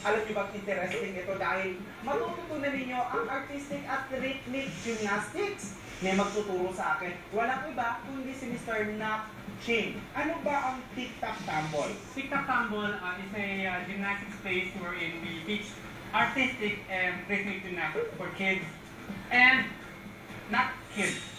Alam niyo bang interesting ito dahil matututunan ninyo ang artistic at rhythmic gymnastics. May magtuturo sa akin. Walang iba kundi si Mr. Nak Ching. Ano ba ang tic-tac-tumble? Tic-tac-tumble is a gymnastics space wherein we teach artistic and rhythmic gymnastics for kids and not kids.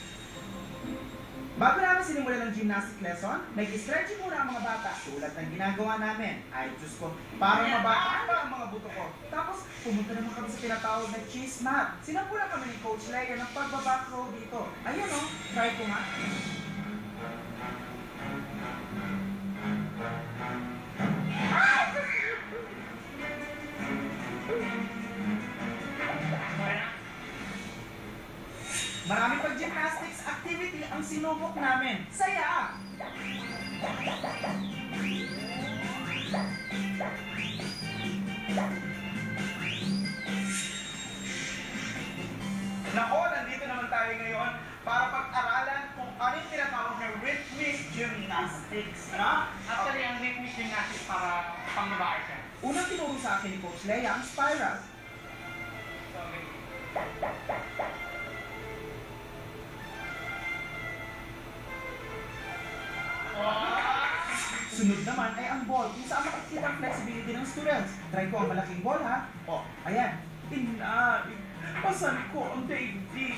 Bago namin sinimulan ng gymnastic lesson, nag-stretching muna ang mga bata tulad ng ginagawa namin. Ay, Diyos ko, parang mabataan ba ang mga buto ko? Tapos, pumunta naman kami sa tinatawag na cheese mat. Sinapulan kami ni Coach Leia ng pagbaback row dito. Ayun o, try ko nga. Marami pang gymnastics activity ang sinubok namin. Saya! Nako, nandito naman tayo ngayon para pag-aralan kung ano yung tinatawag na rhythmic gymnastics. Na? Actually, ang rhythmic gymnastics para pang-babae siya. Unang tinuro sa akin ni Coach Leia ang spiral. Sunod naman ay ang ball kung saan makikita ang flexibility ng students. Try ko ang malaking ball ha. O, ayan. Pasan ko ang daigdig.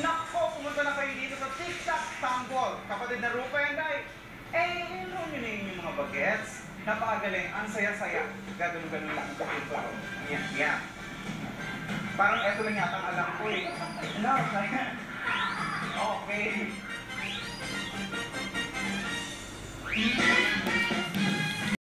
Nako, pumunta na kayo dito sa tic-tac-tumble. Kapatid na Rupa yan, Day. Inom nyo na yung mga bagets. Napakagaling, ang saya-saya. Gagano-gano lang ang kapit ko. Yan. Parang eto lang yata ang alam ko eh. No, okay.